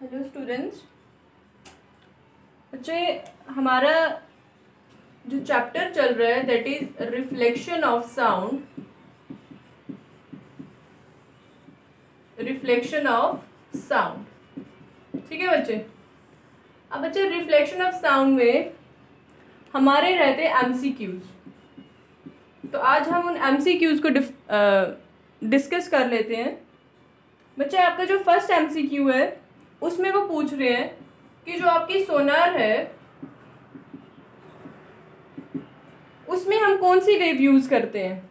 Hello students. बच्चे, हमारा जो चैप्टर चल रहा है that is reflection of sound. Reflection of sound, ठीक है बच्चे। अब बच्चे, रिफ्लेक्शन ऑफ साउंड में हमारे रहते एमसीक्यूज। तो आज हम उन एमसीक्यूज को डिस्कस कर लेते हैं। बच्चे, आपका जो फर्स्ट एमसीक्यू है उसमें वो पूछ रहे हैं कि जो आपकी सोनार है उसमें हम कौन सी वेव यूज करते हैं।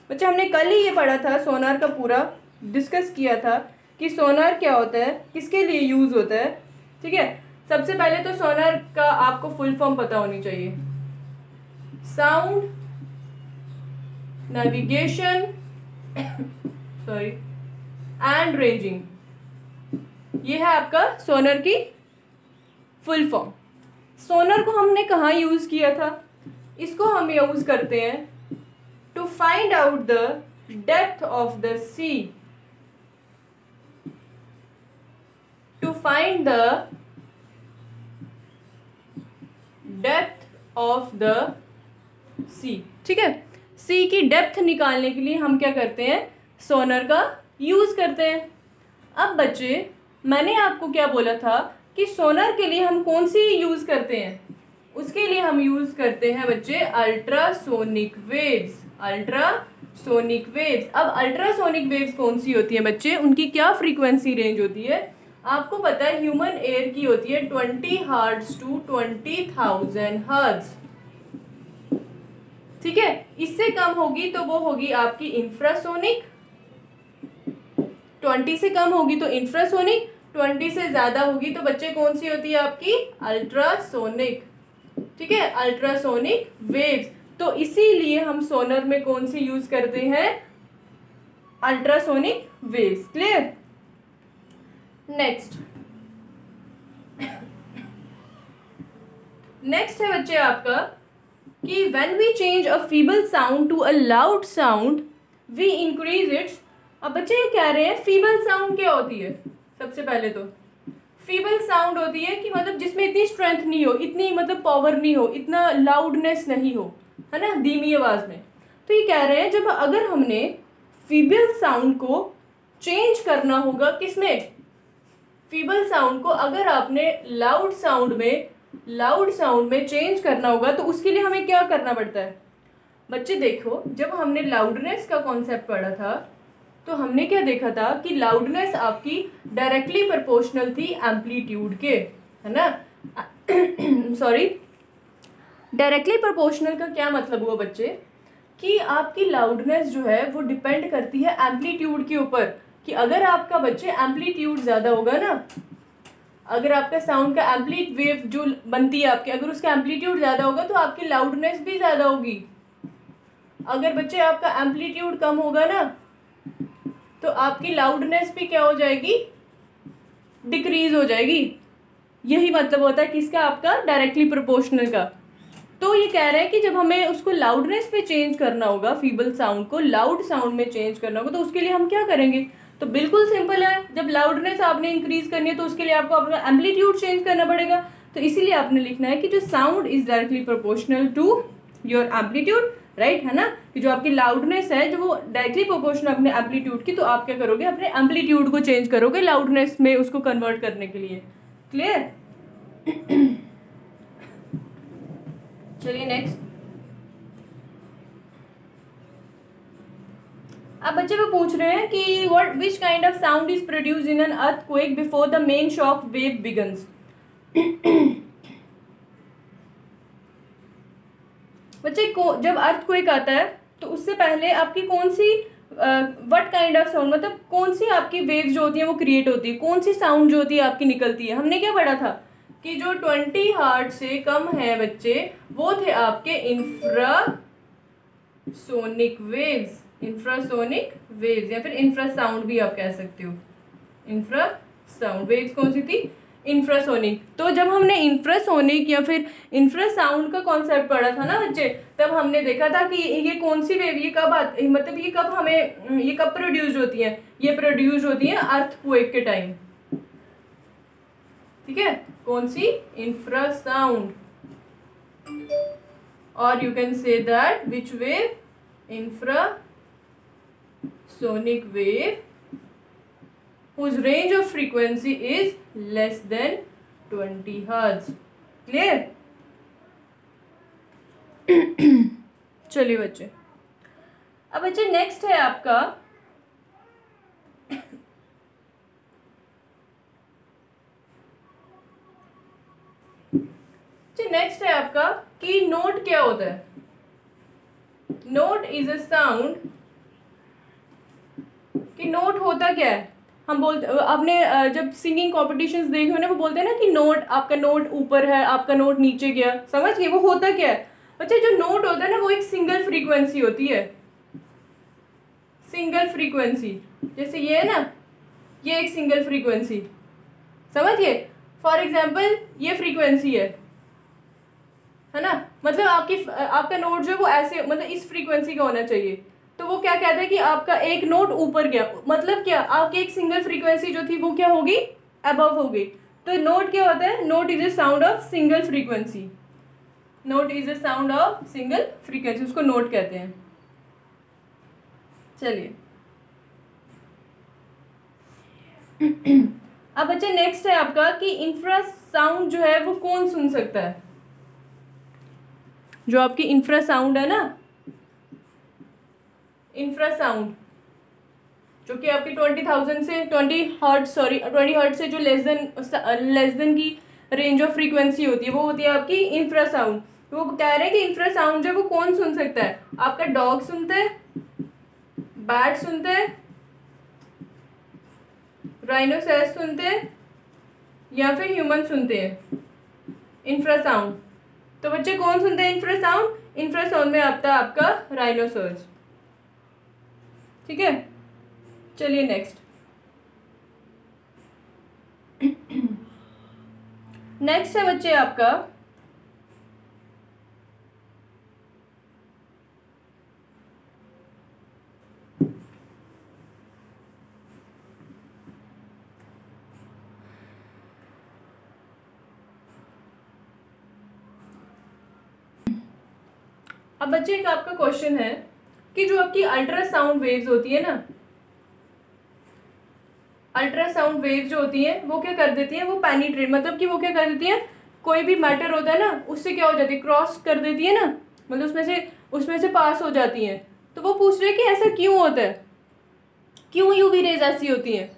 बच्चे, हमने कल ही ये पढ़ा था, सोनार का पूरा डिस्कस किया था कि सोनार क्या होता है, किसके लिए यूज होता है। ठीक है, सबसे पहले तो सोनार का आपको फुल फॉर्म पता होनी चाहिए। Sound navigation sorry and ranging, ये है आपका सोनार की फुल फॉर्म। सोनार को हमने कहाँ यूज किया था? इसको हम यूज करते हैं to find out the depth of the sea, to find the depth of the sea. ठीक है, सी की डेप्थ निकालने के लिए हम क्या करते हैं? सोनार का यूज करते हैं। अब बच्चे, मैंने आपको क्या बोला था कि सोनार के लिए हम कौन सी यूज करते हैं? उसके लिए हम यूज करते हैं बच्चे अल्ट्रासोनिक वेव्स। Ultrasonic waves. अब अल्ट्रासोनिक वेव्स कौन सी होती हैं बच्चे? उनकी क्या फ्रीक्वेंसी रेंज होती है? आपको पता है ह्यूमन एयर की होती है 20 हर्ट्ज टू 20,000 हर्ट्ज। ठीक है, इससे कम होगी तो वो होगी आपकी इंफ्रासोनिक। 20 से कम होगी तो इंफ्रासोनिक, 20 से ज्यादा होगी तो बच्चे कौन सी होती है आपकी? अल्ट्रासोनिक। ठीक है, अल्ट्रासोनिक वेव्स। तो इसीलिए हम सोनार में कौन सी यूज करते हैं? Ultrasonic waves. क्लियर? नेक्स्ट है बच्चे आपका कि when we change a feeble sound to a loud sound we increase its. अब बच्चे ये कह रहे हैं फीबल साउंड क्या होती है? सबसे पहले तो फीबल साउंड होती है कि मतलब जिसमें इतनी स्ट्रेंथ नहीं हो, इतनी मतलब पावर नहीं हो, इतना लाउडनेस नहीं हो, है ना, धीमी आवाज में। तो ये कह रहे हैं जब अगर हमने फीबल साउंड को चेंज करना होगा, किसमें? फीबल साउंड को अगर आपने लाउड साउंड में चेंज करना होगा तो उसके लिए हमें क्या करना पड़ता है? बच्चे देखो, जब हमने लाउडनेस का कॉन्सेप्ट पढ़ा था तो हमने क्या देखा था कि लाउडनेस आपकी डायरेक्टली प्रोपोर्शनल थी एम्पलीट्यूड के, है ना। सॉरी, डायरेक्टली प्रोपोर्शनल का क्या मतलब हुआ बच्चे? कि आपकी लाउडनेस जो है वो डिपेंड करती है एम्पलीट्यूड के ऊपर। कि अगर आपका बच्चे एम्पलीट्यूड ज़्यादा होगा ना, अगर आपका साउंड का एम्पलीट वेव जो बनती है आपकी, अगर उसका एम्पलीट्यूड ज़्यादा होगा तो आपकी लाउडनेस भी ज़्यादा होगी। अगर बच्चे आपका एम्पलीट्यूड कम होगा ना तो आपकी लाउडनेस भी क्या हो जाएगी? डिक्रीज हो जाएगी। यही मतलब होता है किसका? आपका डायरेक्टली प्रोपोर्शनल का। तो ये कह रहे हैं कि जब हमें उसको लाउडनेस पे चेंज करना होगा, फीबल साउंड को लाउड साउंड में चेंज करना होगा, तो उसके लिए हम क्या करेंगे? तो बिल्कुल सिंपल है, जब लाउडनेस आपने इंक्रीज करनी है तो उसके लिए आपको अपना एम्पलीट्यूड चेंज करना पड़ेगा। तो इसीलिए आपने लिखना है कि जो sound is directly proportional to your amplitude, right, है ना। कि जो आपकी लाउडनेस है जो वो डायरेक्टली प्रोपोर्शनल अपने एम्पलीट्यूड की, तो आप क्या करोगे? अपने एम्पलीट्यूड को चेंज करोगे लाउडनेस में उसको कन्वर्ट करने के लिए। क्लियर? चलिए नेक्स्ट। अब बच्चे वो पूछ रहे हैं कि what which kind of sound is produced in an earthquake before the main shock wave begins. बच्चे को जब अर्थक्वेक आता है तो उससे पहले आपकी कौन see what kind of sound, मतलब कौन सी आपकी वेव्स जो होती है वो क्रिएट होती है, कौन सी साउंड जो होती है आपकी निकलती है? हमने क्या पढ़ा था कि जो 20 हर्ट्ज से कम है बच्चे वो थे आपके इंफ्रासोनिक वेव्स। इंफ्रासोनिक वेव्स या फिर इंफ्रासाउंड भी आप कह सकते हो। इंफ्रासाउंड वेव्स कौन सी थी? इंफ्रासोनिक। तो जब हमने इंफ्रासोनिक या फिर इंफ्रासाउंड का कॉन्सेप्ट पढ़ा था ना बच्चे, तब हमने देखा था कि ये कौन सी वेव, ये कब मतलब ये कब हमें, ये कब प्रोड्यूस होती है? ये प्रोड्यूस होती है अर्थक्वेक के टाइम। ठीक है, कौन सी? इंफ्रासाउंड, और you can say that which wave? Infrasonic wave whose range of frequency is less than 20 hertz. Clear? चलिए बच्चे, अब बच्चे नेक्स्ट है आपका नेक्स्ट है आपका कि नोट क्या होता है? नोट इज अ साउंड, कि नोट होता क्या है? हम बोलते, आपने जब सिंगिंग कॉम्पिटिशन्स देखे हो ना, वो बोलते हैं ना कि नोट, आपका नोट ऊपर है, आपका नोट नीचे गया, समझ गए? वो होता क्या है बच्चे? जो नोट होता है ना, वो एक सिंगल फ्रीक्वेंसी होती है, सिंगल फ्रीक्वेंसी। जैसे ये है ना, ये एक सिंगल फ्रीक्वेंसी, समझिए। फॉर एग्जाम्पल ये फ्रीक्वेंसी है ना, मतलब आपका नोट जो है वो ऐसे, मतलब इस फ्रीक्वेंसी का होना चाहिए। तो वो क्या कहता है कि आपका एक नोट ऊपर गया, मतलब क्या? आपकी एक सिंगल फ्रीक्वेंसी जो थी वो क्या होगी? अबव हो गई। तो नोट क्या होता है? Note is a sound of single frequency. Note is a sound of single frequency, उसको नोट कहते हैं। चलिए अब बच्चे नेक्स्ट है आपका कि इंफ्रासाउंड जो है वो कौन सुन सकता है? जो आपकी इंफ्रासाउंड है ना, इंफ्रासाउंड जो कि आपकी 20,000 से 20 हर्ट्ज से जो लेस देन की रेंज ऑफ फ्रीक्वेंसी होती है, वो होती है आपकी इंफ्रासाउंड। वो कह रहे हैं कि इंफ्रासाउंड जो वो कौन सुन सकता है? आपका डॉग सुनता है, बैट सुनते हैं, राइनोसेरस सुनते हैं, या फिर ह्यूमन सुनते हैं इंफ्रासाउंड। तो बच्चे कौन सुनते हैं इंफ्रासाउंड? इंफ्रासाउंड में आता है आपका राइनोसोरस। ठीक है, चलिए नेक्स्ट। नेक्स्ट है बच्चे आपका अब बच्चे एक आपका क्वेश्चन है कि जो आपकी अल्ट्रासाउंड वेव्स होती है ना, अल्ट्रासाउंड वेव्स जो होती हैं वो क्या कर देती हैं? वो पेनिट्रेट, मतलब कि वो क्या कर देती हैं? कोई भी मैटर होता है ना, उससे क्या हो जाती है? क्रॉस कर देती है ना, मतलब उसमें से पास हो जाती हैं। तो वो पूछ रहे हैं कि ऐसा क्यों होता है, क्यों यूवी रेज ऐसी होती हैं,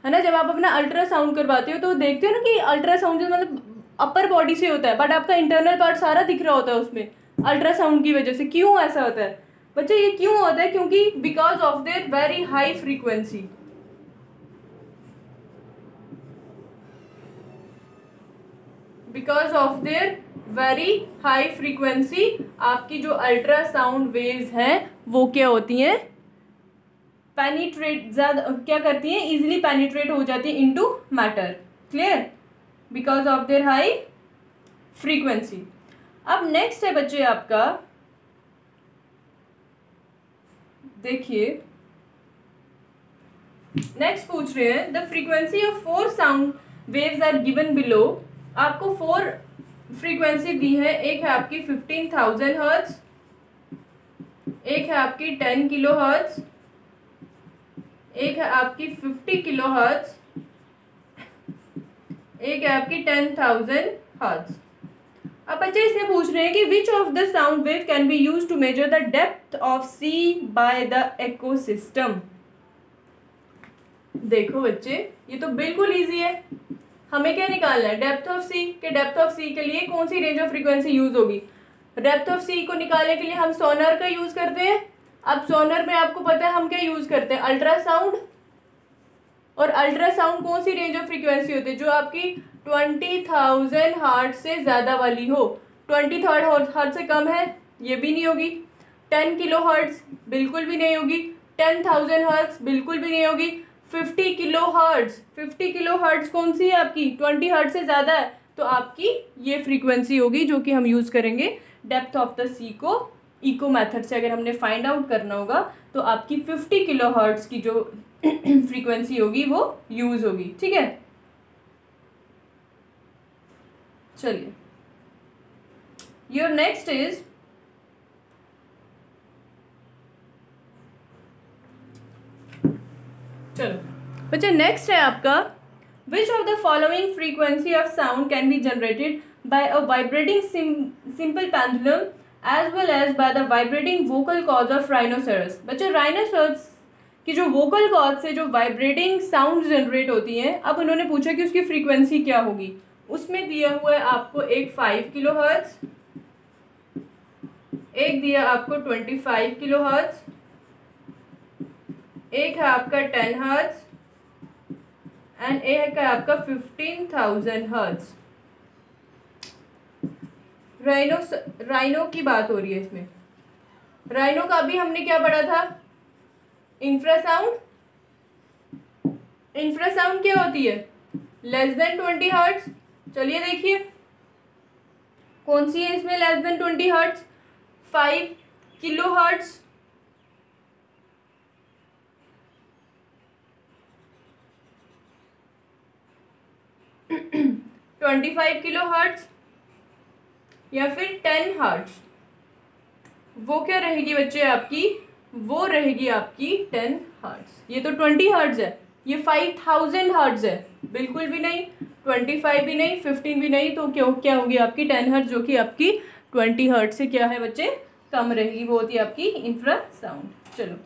है ना? जब आप अपना अल्ट्रासाउंड करवाते हो तो देखते हो ना कि अल्ट्रासाउंड जो मतलब अपर बॉडी से होता है, बट आपका इंटरनल पार्ट सारा दिख रहा होता है उसमें, अल्ट्रासाउंड की वजह से। क्यों ऐसा होता है बच्चे? ये क्यों होता है? क्योंकि because of there very high frequency, because of there very high frequency आपकी जो अल्ट्रासाउंड वेव्स हैं वो क्या होती हैं? पेनिट्रेट, ज्यादा क्या करती हैं? इजिली पेनिट्रेट हो जाती है into matter. Clear? Because of their high frequency. अब नेक्स्ट है बच्चे आपका, देखिए नेक्स्ट पूछ रहे हैं the frequency of 4 sound waves are given below. आपको 4 फ्रीक्वेंसी दी है, एक है आपकी 15,000 हर्ट्ज, एक है आपकी 10 किलो हर्ट्ज, एक है आपकी 50 किलो हर्ट्ज, एक है आपकी 10,000 हर्ट्ज। अब बच्चे इसमें पूछ रहे हैं कि which of the sound wave can be use to measure the depth of sea by the ecosystem. देखो बच्चे ये तो बिल्कुल इजी है, हमें क्या निकालना है? डेप्थ ऑफ सी। के डेप्थ ऑफ सी के लिए कौन सी रेंज ऑफ फ्रीक्वेंसी यूज होगी? डेप्थ ऑफ सी को निकालने के लिए हम सोनार का यूज करते हैं। अब सोनार में आपको पता है हम क्या यूज करते हैं? अल्ट्रासाउंड। और अल्ट्रासाउंड कौन सी रेंज ऑफ फ्रीक्वेंसी होती है? जो आपकी 20,000 हर्ट्ज से ज्यादा वाली हो। 20,000 हर्ट्ज से कम है ये भी नहीं होगी, 10 किलो हर्ट्ज बिल्कुल भी नहीं होगी, 10,000 हर्ट्ज बिल्कुल भी नहीं होगी, 50 किलो हर्ट्ज। 50 किलो हर्ट्ज कौन सी है आपकी? 20 हर्ट्ज से ज्यादा है, तो आपकी ये फ्रीक्वेंसी होगी जो कि हम यूज करेंगे डेप्थ ऑफ द सी को इको मेथड से अगर हमने फाइंड आउट करना होगा तो आपकी 50 किलो हर्ट्ज की जो फ्रीक्वेंसी होगी वो यूज होगी। ठीक है, चलिए, योर नेक्स्ट इज, चलो बच्चे नेक्स्ट है आपका, which of the following frequency of sound can be generated by a vibrating simple pendulum as well as by the vibrating vocal cords of rhinoceros. बच्चे राइनोसेरस की जो वोकल कॉर्ड से जो vibrating sound generate होती हैं, अब उन्होंने पूछा कि उसकी फ्रीक्वेंसी क्या होगी। उसमें दिया हुआ है आपको एक 5 किलो हर्ट्ज, एक दिया आपको 25 किलो हर्ट्ज, एक है आपका 10 हर्ट्ज एंड एक है आपका 15,000 हर्ट्ज। राइनो की बात हो रही है इसमें। राइनो का अभी हमने क्या पढ़ा था, इंफ्रासाउंड। इंफ्रासाउंड क्या होती है, लेस देन 20 हर्ट्ज। चलिए देखिए कौन सी है इसमें less than 20 hertz, 5 kilo hertz, 25 kilo hertz या फिर 10 हर्ट्ज। वो क्या रहेगी बच्चे आपकी, वो रहेगी आपकी 10 हर्ट्ज। ये तो 20 हर्ट्ज है, ये 5000 हर्ट्ज है, बिल्कुल भी नहीं, 25 भी नहीं, 15 भी नहीं, तो क्या होगी आपकी 10 हर्ट्ज, जो कि आपकी 20 हर्ट्ज से क्या है बच्चे, कम रहेगी। वो होती है आपकी इंफ्रासाउंड। चलो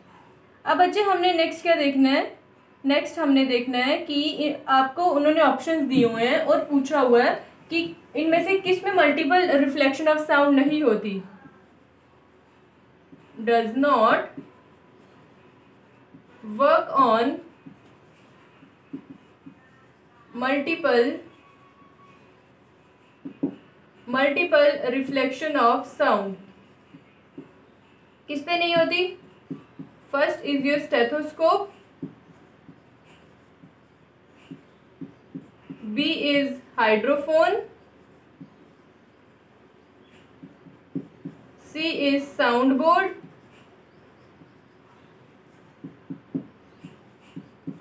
अब बच्चे हमने नेक्स्ट क्या देखना है, नेक्स्ट हमने देखना है कि आपको उन्होंने ऑप्शंस दिए हुए हैं और पूछा हुआ है कि इनमें से किस में मल्टीपल रिफ्लेक्शन ऑफ साउंड नहीं होती। Does not work on multiple reflection of sound. किस पे नहीं होती, first is your stethoscope, B is hydrophone, C is soundboard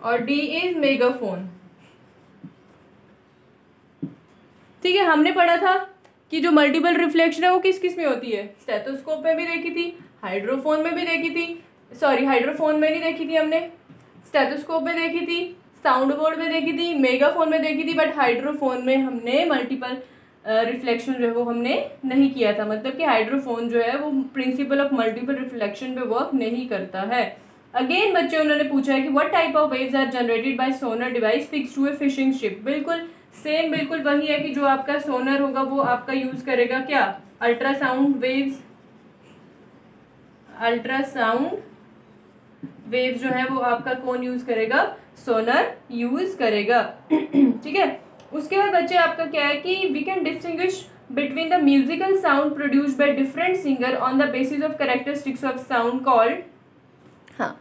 और D is megaphone। ठीक है, हमने पढ़ा था कि जो मल्टीपल रिफ्लेक्शन है वो किस किस में होती है, स्टेथोस्कोप में भी देखी थी, हाइड्रोफोन में भी देखी थी, सॉरी हाइड्रोफोन में नहीं देखी थी हमने, स्टेथोस्कोप में देखी थी, साउंड बोर्ड में देखी थी, मेगाफोन में देखी थी, बट हाइड्रोफोन में हमने मल्टीपल रिफ्लेक्शन जो है वो हमने नहीं किया था। मतलब कि हाइड्रोफोन जो है वो प्रिंसिपल ऑफ मल्टीपल रिफ्लेक्शन पे वर्क नहीं करता है। अगेन बच्चे उन्होंने पूछा है कि what type of waves are generated by sonar device fixed to a fishing ship. बिल्कुल सेम, बिल्कुल वही है कि जो आपका सोनर होगा वो आपका यूज करेगा क्या, अल्ट्रासाउंड वेव्स। अल्ट्रासाउंड वेव्स जो है वो आपका कौन यूज करेगा, सोनर यूज करेगा। ठीक है, उसके बाद बच्चे आपका क्या है कि we can distinguish between the musical sound produced by different singer on the basis of characteristics of sound called. हाँ,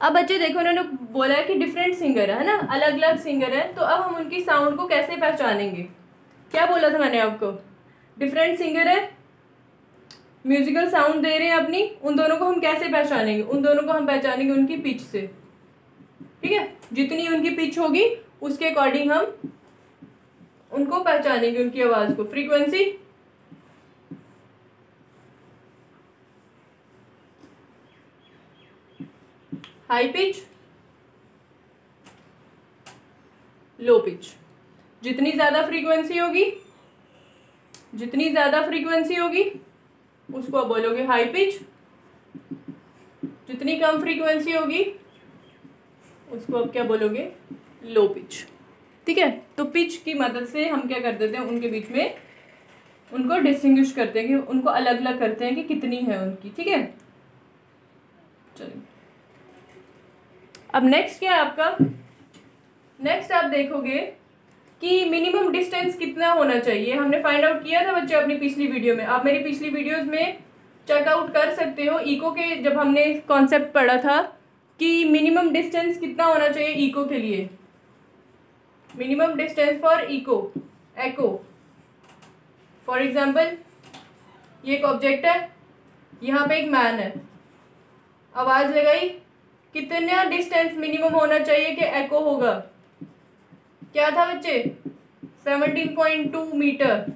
अब बच्चे देखो उन्होंने बोला है कि डिफरेंट सिंगर है ना, अलग अलग सिंगर है, तो अब हम उनकी साउंड को कैसे पहचानेंगे। क्या बोला था मैंने आपको, डिफरेंट सिंगर है, म्यूजिकल साउंड दे रहे हैं अपनी, उन दोनों को हम कैसे पहचानेंगे, उन दोनों को हम पहचानेंगे उनकी पिच से। ठीक है, जितनी उनकी पिच होगी उसके अकॉर्डिंग हम उनको पहचानेंगे, उनकी आवाज को। Frequency, high pitch, low pitch. जितनी ज्यादा फ्रीक्वेंसी होगी, जितनी ज्यादा फ्रीक्वेंसी होगी उसको आप बोलोगे हाई पिच, जितनी कम फ्रीक्वेंसी होगी उसको आप क्या बोलोगे, लो पिच। ठीक है, तो पिच की मदद से हम क्या कर देते हैं, उनके बीच में उनको डिस्टिंग्विश करते हैं, कि उनको अलग अलग करते हैं कि कितनी है उनकी। ठीक है, चलिए अब नेक्स्ट क्या है आपका, नेक्स्ट आप देखोगे कि मिनिमम डिस्टेंस कितना होना चाहिए। हमने फाइंड आउट किया था बच्चे अपनी पिछली वीडियो में, आप मेरी पिछली वीडियोस में चेकआउट कर सकते हो। इको के जब हमने कॉन्सेप्ट पढ़ा था कि मिनिमम डिस्टेंस कितना होना चाहिए इको के लिए, minimum distance for eco, echo. For example ये एक ऑब्जेक्ट है, यहाँ पे एक मैन है, आवाज लगाई, कितना डिस्टेंस मिनिमम होना चाहिए कि एको होगा, क्या था बच्चे, 17.2 मीटर।